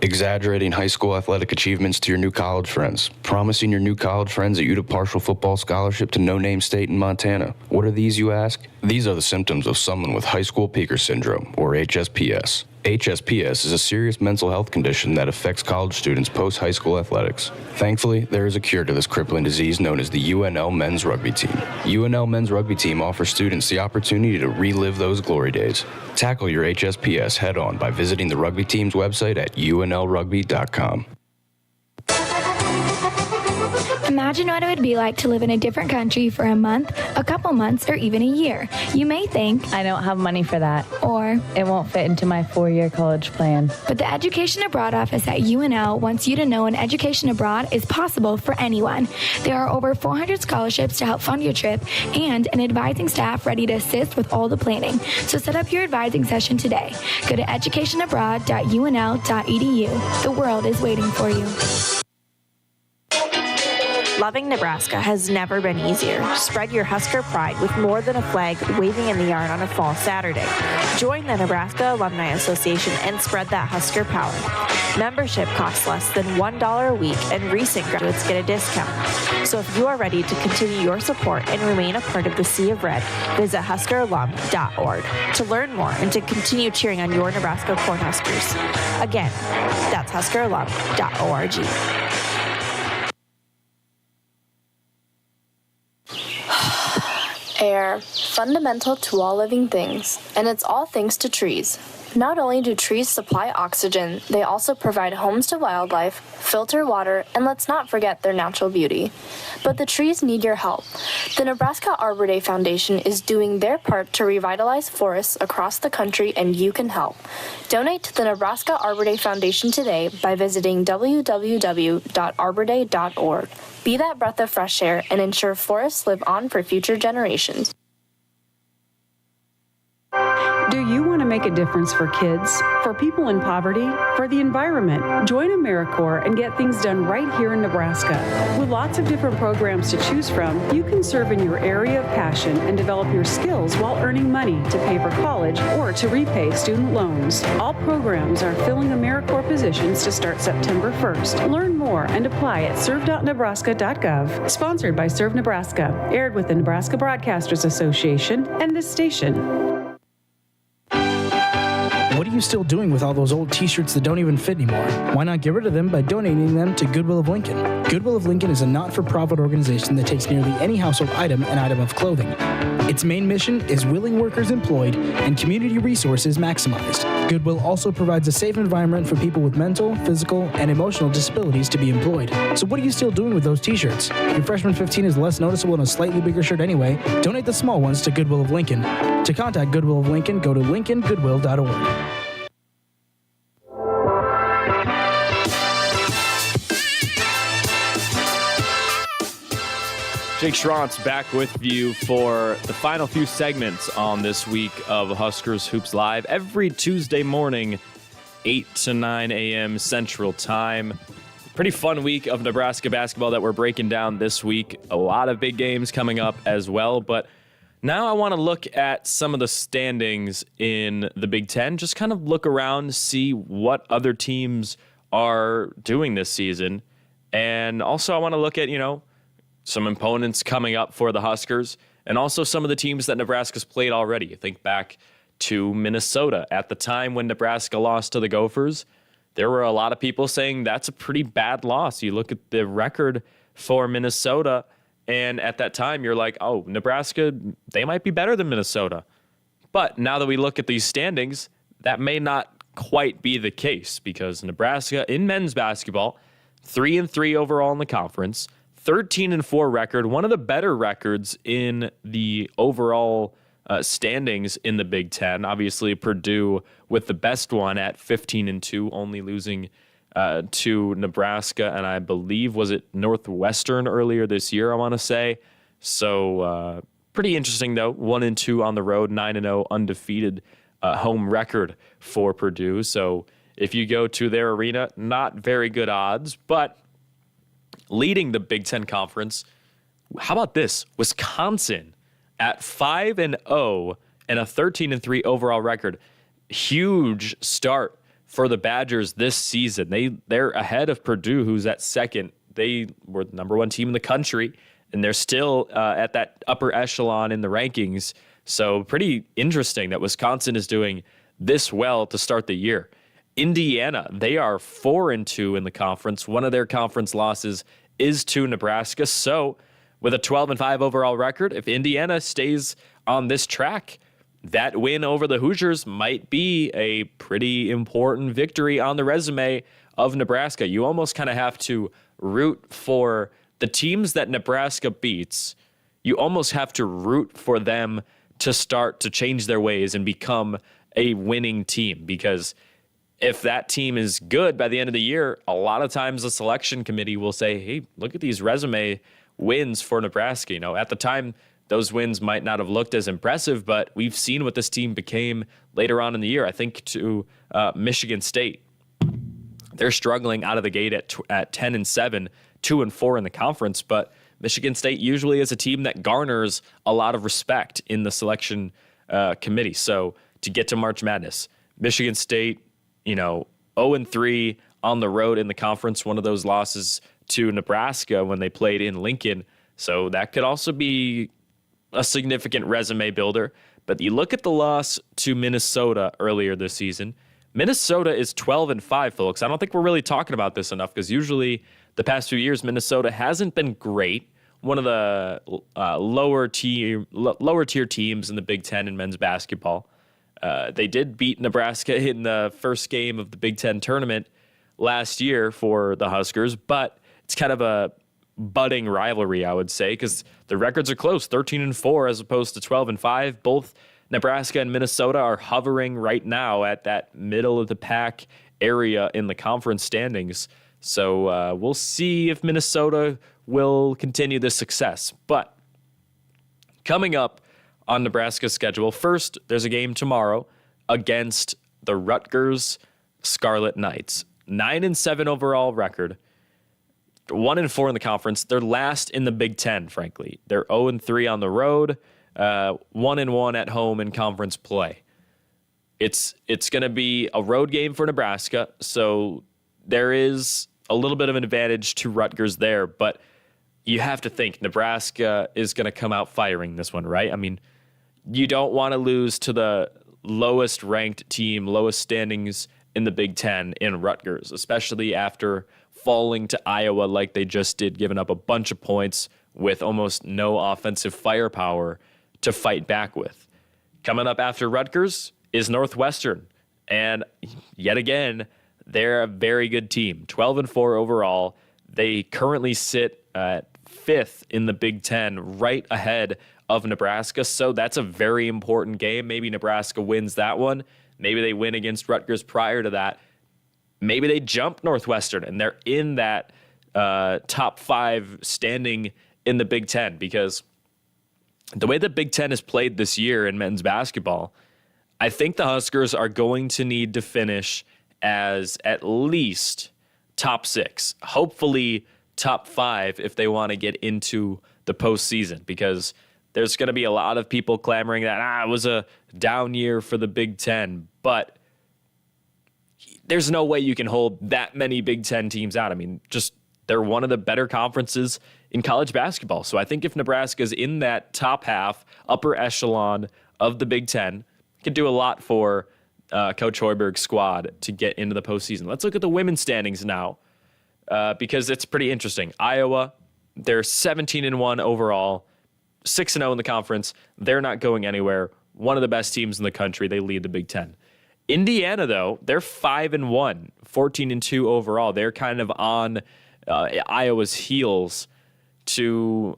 Exaggerating high school athletic achievements to your new college friends. Promising your new college friends that you'd a partial football scholarship to no-name state in Montana. What are these, you ask? These are the symptoms of someone with high school peaker syndrome, or HSPS. HSPS is a serious mental health condition that affects college students post-high school athletics. Thankfully, there is a cure to this crippling disease known as the UNL men's rugby team. UNL men's rugby team offers students the opportunity to relive those glory days. Tackle your HSPS head-on by visiting the rugby team's website at unlrugby.com.
Imagine what it would be like to live in a different country for a month, a couple months, or even a year. You may think,
I don't have money for that.
Or,
it won't fit into my 4-year college plan.
But the Education Abroad office at UNL wants you to know an education abroad is possible for anyone. There are over 400 scholarships to help fund your trip and an advising staff ready to assist with all the planning. So set up your advising session today. Go to educationabroad.unl.edu. The world is waiting for you.
Loving Nebraska has never been easier. Spread your Husker pride with more than a flag waving in the yard on a fall Saturday. Join the Nebraska Alumni Association and spread that Husker power. Membership costs less than $1 a week, and recent graduates get a discount. So if you are ready to continue your support and remain a part of the Sea of Red, visit huskeralum.org to learn more and to continue cheering on your Nebraska Cornhuskers. Again, that's huskeralum.org.
Air, fundamental to all living things, and it's all thanks to trees. Not only do trees supply oxygen, they also provide homes to wildlife, filter water, and let's not forget their natural beauty. But the trees need your help. The Nebraska Arbor Day Foundation is doing their part to revitalize forests across the country, and you can help. Donate to the Nebraska Arbor Day Foundation today by visiting www.arborday.org. Be that breath of fresh air and ensure forests live on for future generations.
Do you want to make a difference for kids, for people in poverty, for the environment? Join AmeriCorps and get things done right here in Nebraska. With lots of different programs to choose from, you can serve in your area of passion and develop your skills while earning money to pay for college or to repay student loans. All programs are filling AmeriCorps positions to start September 1st. Learn more and apply at serve.nebraska.gov. Sponsored by Serve Nebraska. Aired with the Nebraska Broadcasters Association and this station.
What do you you still doing with all those old t-shirts that don't even fit anymore? Why not get rid of them by donating them to Goodwill of Lincoln? Goodwill of Lincoln is a not-for-profit organization that takes nearly any household item and item of clothing. Its main mission is willing workers employed and community resources maximized. Goodwill also provides a safe environment for people with mental, physical, and emotional disabilities to be employed. So what are you still doing with those t-shirts? Your freshman 15 is less noticeable in a slightly bigger shirt anyway. Donate the small ones to Goodwill of Lincoln. To contact Goodwill of Lincoln, go to lincolngoodwill.org.
Jake Schrontz back with you for the final few segments on this week of Huskers Hoops Live. Every Tuesday morning, 8 to 9 a.m. Central Time. Pretty fun week of Nebraska basketball that we're breaking down this week. A lot of big games coming up as well. But now I want to look at some of the standings in the Big Ten. Just kind of look around, see what other teams are doing this season. And also I want to look at, some opponents coming up for the Huskers, and also some of the teams that Nebraska's played already. Think back to Minnesota. At the time when Nebraska lost to the Gophers, there were a lot of people saying that's a pretty bad loss. You look at the record for Minnesota, and at that time you're like, oh, Nebraska, they might be better than Minnesota. But now that we look at these standings, that may not quite be the case, because Nebraska in men's basketball, 3-3 overall in the conference, 13-4 record, one of the better records in the overall standings in the Big Ten. Obviously, Purdue with the best one at 15-2, only losing to Nebraska, and I believe, was it Northwestern earlier this year, I want to say. So pretty interesting, though. 1-2 on the road, 9-0 undefeated home record for Purdue. So if you go to their arena, not very good odds, but leading the Big Ten Conference, how about this? Wisconsin at 5-0 and a 13-3 overall record. Huge start for the Badgers this season. They're ahead of Purdue, who's at second. They were the number one team in the country, and they're still at that upper echelon in the rankings. So pretty interesting that Wisconsin is doing this well to start the year. Indiana, they are 4-2 in the conference. One of their conference losses is to Nebraska. So with a 12-5 overall record, if Indiana stays on this track, that win over the Hoosiers might be a pretty important victory on the resume of Nebraska. You almost kind of have to root for the teams that Nebraska beats. You almost have to root for them to start to change their ways and become a winning team, because if that team is good by the end of the year, a lot of times the selection committee will say, hey, look at these resume wins for Nebraska. At the time, those wins might not have looked as impressive, but we've seen what this team became later on in the year. I think to Michigan State, they're struggling out of the gate at 10-7, 2-4 in the conference, but Michigan State usually is a team that garners a lot of respect in the selection committee. So to get to March Madness, Michigan State, 0-3 on the road in the conference, one of those losses to Nebraska when they played in Lincoln. So that could also be a significant resume builder. But you look at the loss to Minnesota earlier this season. Minnesota is 12-5, folks. I don't think we're really talking about this enough, because usually the past few years, Minnesota hasn't been great. One of the lower tier teams in the Big Ten in men's basketball. They did beat Nebraska in the first game of the Big Ten tournament last year for the Huskers, but it's kind of a budding rivalry, I would say, because the records are close, 13-4 as opposed to 12-5. Both Nebraska and Minnesota are hovering right now at that middle of the pack area in the conference standings. So we'll see if Minnesota will continue this success. But coming up on Nebraska's schedule, first, there's a game tomorrow against the Rutgers Scarlet Knights. 9-7 overall record, 1-4 in the conference. They're last in the Big Ten, frankly. They're 0-3 on the road, 1-1 at home in conference play. It's going to be a road game for Nebraska, so there is a little bit of an advantage to Rutgers there, but you have to think Nebraska is going to come out firing this one, right? I mean, you don't want to lose to the lowest ranked team, lowest standings in the Big Ten in Rutgers, especially after falling to Iowa like they just did, giving up a bunch of points with almost no offensive firepower to fight back with. Coming up after Rutgers is Northwestern. And yet again, they're a very good team, 12-4 overall. They currently sit at 5th in the Big Ten, right ahead of Nebraska. So that's a very important game. Maybe Nebraska wins that one. Maybe they win against Rutgers prior to that. Maybe they jump Northwestern and they're in that top 5 standing in the Big Ten, because the way the Big Ten is played this year in men's basketball, I think the Huskers are going to need to finish as at least top 6, hopefully top 5 if they want to get into the postseason, because there's going to be a lot of people clamoring that it was a down year for the Big Ten, but there's no way you can hold that many Big Ten teams out. I mean, just they're one of the better conferences in college basketball. So I think if Nebraska's in that top half, upper echelon of the Big Ten, could do a lot for Coach Hoiberg's squad to get into the postseason. Let's look at the women's standings now, because it's pretty interesting. Iowa, they're 17-1 overall, 6-0 in the conference. They're not going anywhere. One of the best teams in the country. They lead the Big Ten. Indiana, though, they're 5-1, 14-2 overall. They're kind of on Iowa's heels to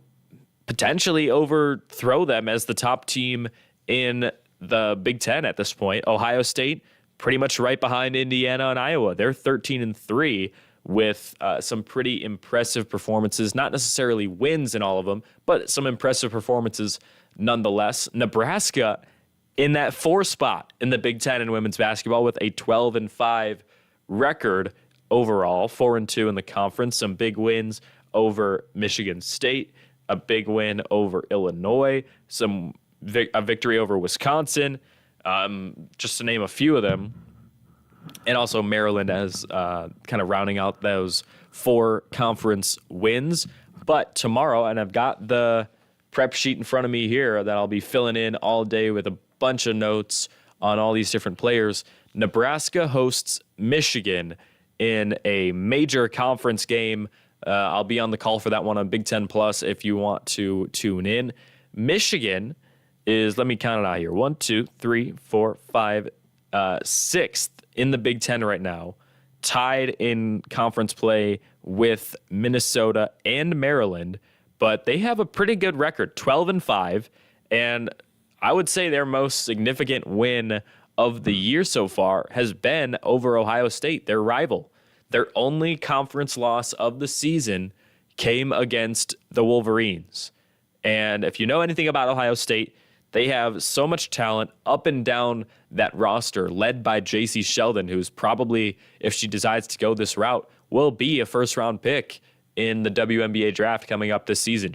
potentially overthrow them as the top team in the Big Ten at this point. Ohio State, pretty much right behind Indiana and Iowa. They're 13-3 with some pretty impressive performances. Not necessarily wins in all of them, but some impressive performances nonetheless. Nebraska in that 4 spot in the Big Ten in women's basketball with a 12-5 record overall, 4-2 in the conference. Some big wins over Michigan State, a big win over Illinois, a victory over Wisconsin, just to name a few of them. And also Maryland as kind of rounding out those 4 conference wins. But tomorrow, and I've got the prep sheet in front of me here that I'll be filling in all day with a bunch of notes on all these different players. Nebraska hosts Michigan in a major conference game. I'll be on the call for that one on Big Ten Plus if you want to tune in. Michigan is, let me count it out here, 1, 2, 3, 4, 5, 6th in the Big Ten right now, tied in conference play with Minnesota and Maryland, but they have a pretty good record, 12-5, and I would say their most significant win of the year so far has been over Ohio State, their rival. Their only conference loss of the season came against the Wolverines. And if you know anything about Ohio State, they have so much talent up and down that roster, led by J.C. Sheldon, who's probably, if she decides to go this route, will be a first-round pick in the WNBA draft coming up this season.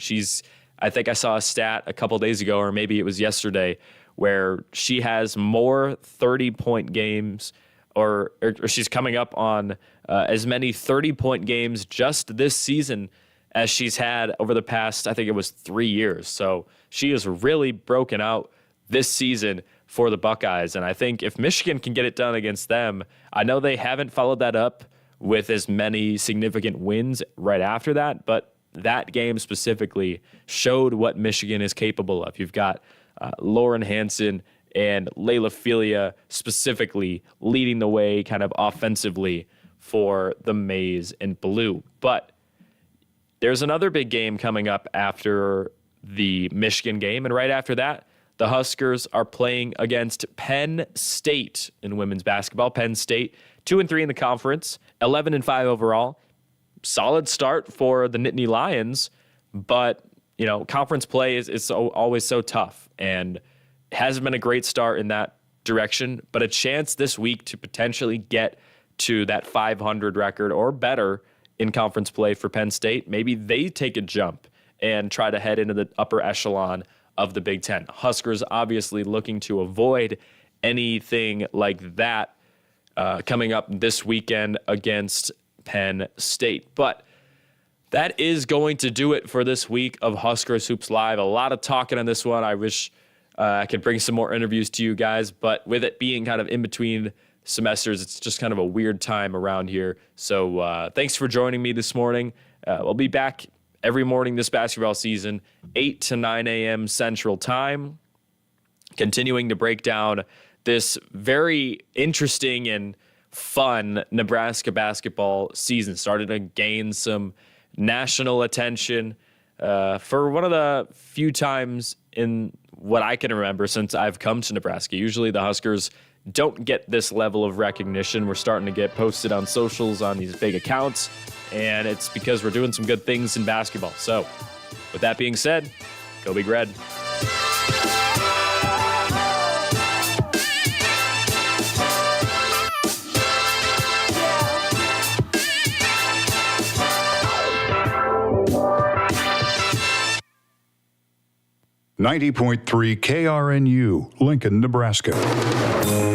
I think I saw a stat a couple days ago, or maybe it was yesterday, where she has more 30-point games, or she's coming up on as many 30-point games just this season as she's had over the past, I think it was 3 years. So she has really broken out this season for the Buckeyes. And I think if Michigan can get it done against them, I know they haven't followed that up with as many significant wins right after that, but that game specifically showed what Michigan is capable of. You've got Lauren Hansen and Layla Filia specifically leading the way kind of offensively for the Maize and Blue. But there's another big game coming up after the Michigan game, and right after that, the Huskers are playing against Penn State in women's basketball. Penn State, 2-3 in the conference, 11-5 overall. Solid start for the Nittany Lions, but conference play is always so tough, and it hasn't been a great start in that direction, but a chance this week to potentially get to that 500 record or better in conference play for Penn State. Maybe they take a jump and try to head into the upper echelon of the Big Ten. Huskers obviously looking to avoid anything like that coming up this weekend against Penn State. But that is going to do it for this week of Huskers Hoops Live. A lot of talking on this one. I wish I could bring some more interviews to you guys, but with it being kind of in between semesters, it's just kind of a weird time around here. So thanks for joining me this morning. We'll be back every morning this basketball season, 8 to 9 a.m. Central Time, continuing to break down this very interesting and fun Nebraska basketball season. Started to gain some national attention for one of the few times in what I can remember since I've come to Nebraska. Usually the Huskers don't get this level of recognition. We're starting to get posted on socials on these big accounts, and it's because we're doing some good things in basketball. So with that being said, go Big Red.
.3 KRNU, Lincoln, Nebraska.